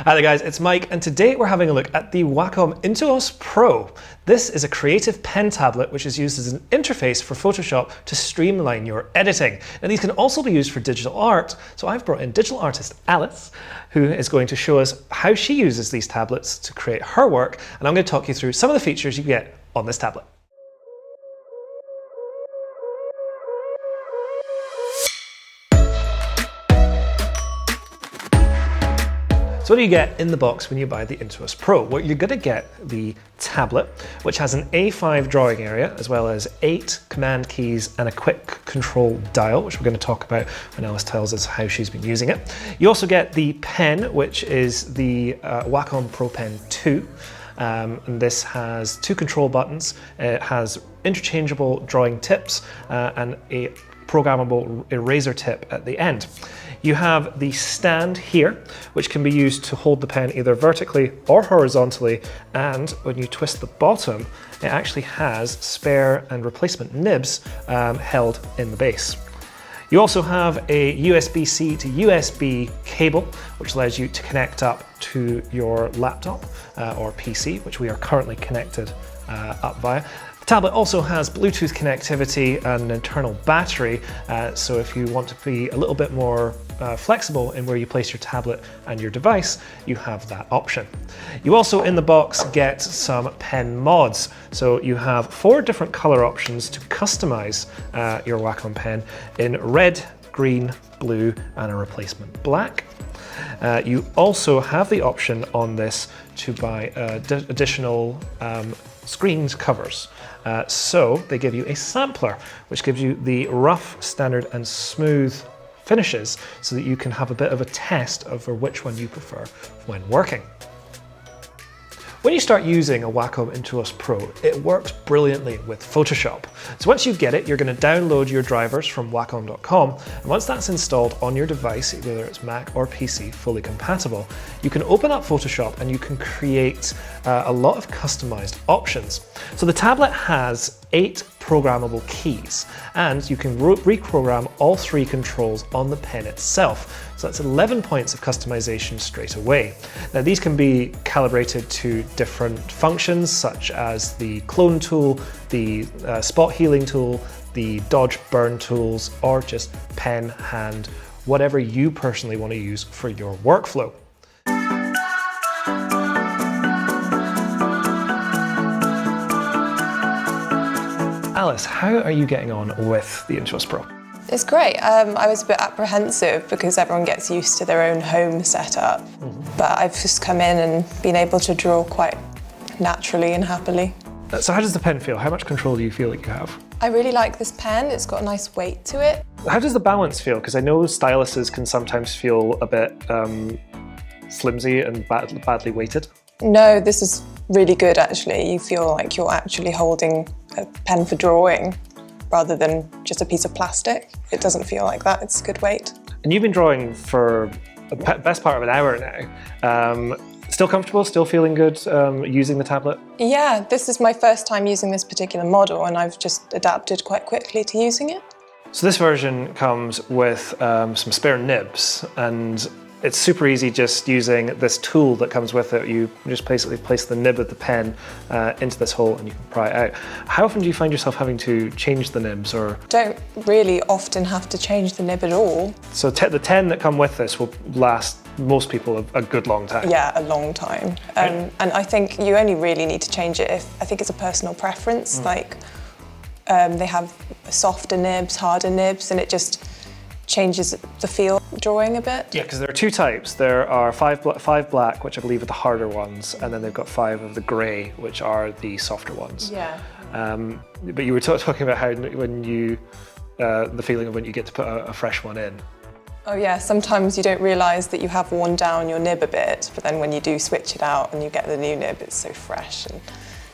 Hi there guys, it's Mike, and today we're having a look at the Wacom Intuos Pro. This is a creative pen tablet which is used as an interface for Photoshop to streamline your editing. Now these can also be used for digital art, so I've brought in digital artist Alice, who is going to show us how she uses these tablets to create her work, and I'm going to talk you through some of the features you get on this tablet. So what do you get in the box when you buy the Intuos Pro? Well, you're going to get the tablet, which has an A5 drawing area, as well as 8 command keys and a quick control dial, which we're going to talk about when Alice tells us how she's been using it. You also get the pen, which is the Wacom Pro Pen 2. And this has 2 control buttons. It has interchangeable drawing tips and a programmable eraser tip at the end. You have the stand here, which can be used to hold the pen either vertically or horizontally, and when you twist the bottom, it actually has spare and replacement nibs held in the base. You also have a USB-C to USB cable, which allows you to connect up to your laptop or PC, which we are currently connected up via. The tablet also has Bluetooth connectivity and an internal battery, so if you want to be a little bit more flexible in where you place your tablet and your device, you have that option. You also in the box get some pen mods. So you have 4 different color options to customize your Wacom pen in red, green, blue, and a replacement black. You also have the option on this to buy additional screen covers. So they give you a sampler, which gives you the rough, standard, and smooth finishes so that you can have a bit of a test over which one you prefer when working. When you start using a Wacom Intuos Pro, it works brilliantly with Photoshop. So once you get it, you're going to download your drivers from Wacom.com, and once that's installed on your device, whether it's Mac or PC, fully compatible, you can open up Photoshop and you can create a lot of customized options. So the tablet has 8 programmable keys, and you can reprogram all 3 controls on the pen itself. So that's 11 points of customization straight away. Now these can be calibrated to different functions, such as the clone tool, the spot healing tool, the dodge burn tools, or just pen, hand, whatever you personally want to use for your workflow. Alice, how are you getting on with the Intuos Pro? It's great. I was a bit apprehensive because everyone gets used to their own home setup, but I've just come in and been able to draw quite naturally and happily. So how does the pen feel? How much control do you feel like you have? I really like this pen. It's got a nice weight to it. How does the balance feel? Because I know styluses can sometimes feel a bit flimsy and badly weighted. No, this is really good actually. You feel like you're actually holding a pen for drawing rather than just a piece of plastic. It doesn't feel like that. It's good weight. And you've been drawing for the best part of an hour now. Still comfortable? Still feeling good using the tablet? Yeah, this is my first time using this particular model, and I've just adapted quite quickly to using it. So this version comes with some spare nibs, and it's super easy just using this tool that comes with it. You just basically place the nib of the pen into this hole and you can pry it out. How often do you find yourself having to change the nibs? Or don't really often have to change the nib at all. So the 10 that come with this will last most people a good long time. Yeah, a long time. And I think you only really need to change it if, I think it's a personal preference. Like they have softer nibs, harder nibs, and it just changes the feel drawing a bit. Yeah, because there are 2 types. There are 5 black, which I believe are the harder ones, and then they've got 5 of the grey, which are the softer ones. Yeah. But you were talking about how when you, the feeling of when you get to put a fresh one in. Oh yeah, sometimes you don't realise that you have worn down your nib a bit, but then when you do switch it out and you get the new nib, it's so fresh, and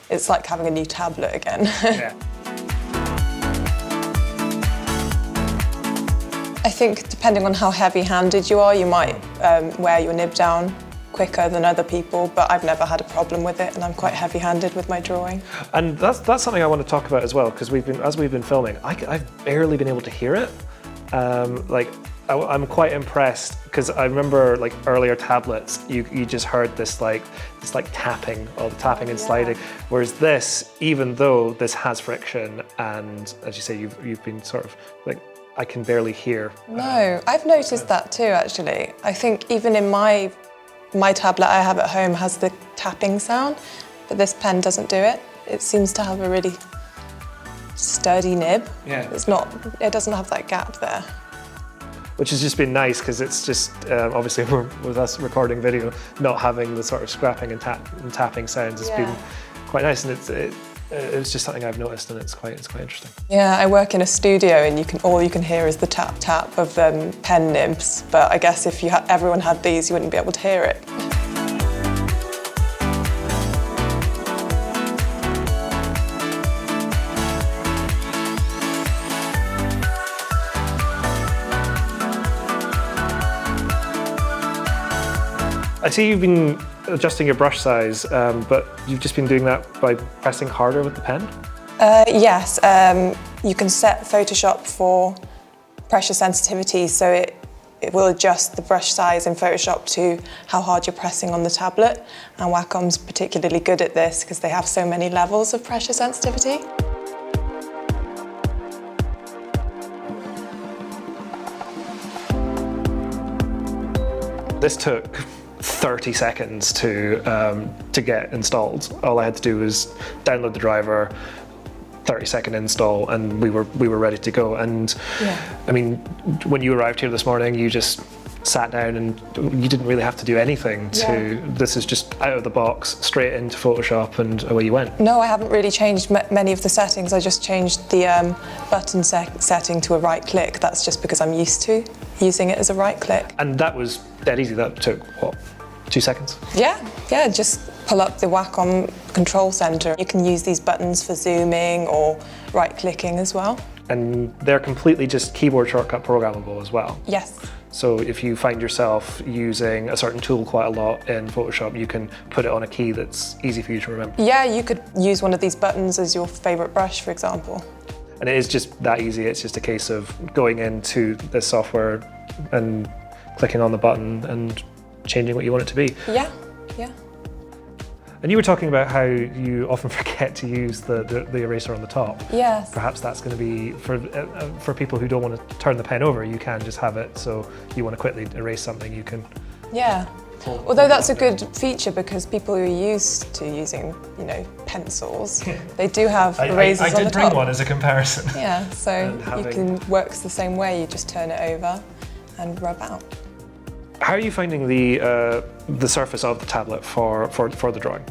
it's like having a new tablet again. Yeah. I think depending on how heavy-handed you are, you might wear your nib down quicker than other people, but I've never had a problem with it, and I'm quite heavy-handed with my drawing. And that's something I want to talk about as well, because as we've been filming, I've barely been able to hear it. Like I'm quite impressed because I remember like earlier tablets, you just heard this tapping, all the tapping and sliding. Whereas this, even though this has friction, and as you say, you've been sort of like, I can barely hear. No, I've noticed that too, actually. I think even in my tablet I have at home has the tapping sound, but this pen doesn't do it. It seems to have a really sturdy nib. Yeah. It doesn't have that gap there. Which has just been nice because it's just, obviously with us recording video, not having the sort of scrapping and tapping sounds has been quite nice, and it's just something I've noticed, and it's quite interesting. Yeah, I work in a studio and all you can hear is the tap tap of pen nibs, but I guess if everyone had these, you wouldn't be able to hear it. I see you've been adjusting your brush size, but you've just been doing that by pressing harder with the pen? Yes, you can set Photoshop for pressure sensitivity, so it will adjust the brush size in Photoshop to how hard you're pressing on the tablet. And Wacom's particularly good at this because they have so many levels of pressure sensitivity. This took 30 seconds to get installed. All I had to do was download the driver, 30-second install, and we were ready to go. And I mean, when you arrived here this morning, you just sat down and you didn't really have to do anything this is just out of the box, straight into Photoshop, and away you went. No, I haven't really changed many of the settings. I just changed the button setting to a right click. That's just because I'm used to using it as a right click. And that was dead easy. That took, what, 2 seconds? Yeah, just pull up the Wacom control center. You can use these buttons for zooming or right clicking as well. And they're completely just keyboard shortcut programmable as well. Yes. So if you find yourself using a certain tool quite a lot in Photoshop, you can put it on a key that's easy for you to remember. Yeah, you could use one of these buttons as your favorite brush, for example. And it is just that easy. It's just a case of going into this software and clicking on the button and changing what you want it to be. Yeah. And you were talking about how you often forget to use the eraser on the top. Yes. Perhaps that's going to be, for people who don't want to turn the pen over, you can just have it, so you want to quickly erase something, you can... Yeah. Although that's a good feature because people who are used to using, pencils, they do have erasers on the top. I did bring one as a comparison. Yeah, so works the same way, you just turn it over and rub out. How are you finding the surface of the tablet for the drawing?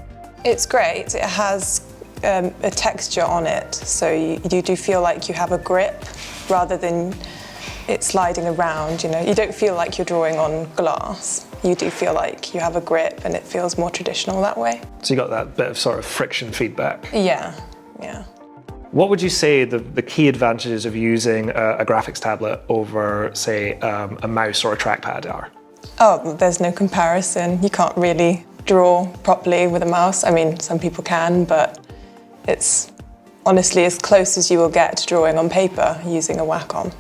It's great. It has a texture on it, so you do feel like you have a grip rather than it sliding around. You don't feel like you're drawing on glass. You do feel like you have a grip, and it feels more traditional that way. So you got that bit of sort of friction feedback. Yeah. What would you say the key advantages of using a graphics tablet over, say, a mouse or a trackpad are? Oh, there's no comparison. You can't really draw properly with a mouse. I mean, some people can, but it's honestly as close as you will get to drawing on paper using a Wacom.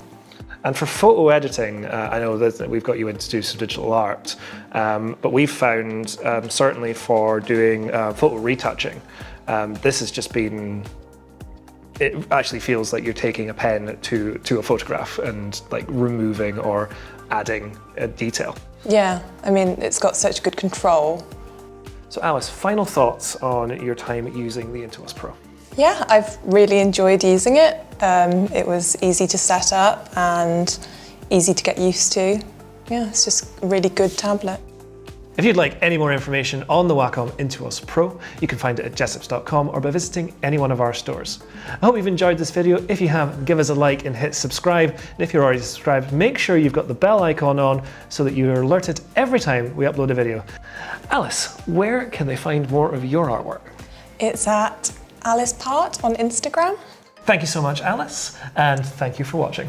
And for photo editing, I know that we've got you in to do some digital art, but we've found, certainly for doing photo retouching, this has just been, it actually feels like you're taking a pen to a photograph and like removing or adding a detail. Yeah, I mean, it's got such good control. So Alice, final thoughts on your time using the Intuos Pro? Yeah, I've really enjoyed using it. It was easy to set up and easy to get used to. Yeah, it's just a really good tablet. If you'd like any more information on the Wacom Intuos Pro, you can find it at jessops.com or by visiting any one of our stores. I hope you've enjoyed this video. If you have, give us a like and hit subscribe. And if you're already subscribed, make sure you've got the bell icon on so that you're alerted every time we upload a video. Alice, where can they find more of your artwork? It's at alicepart on Instagram. Thank you so much, Alice, and thank you for watching.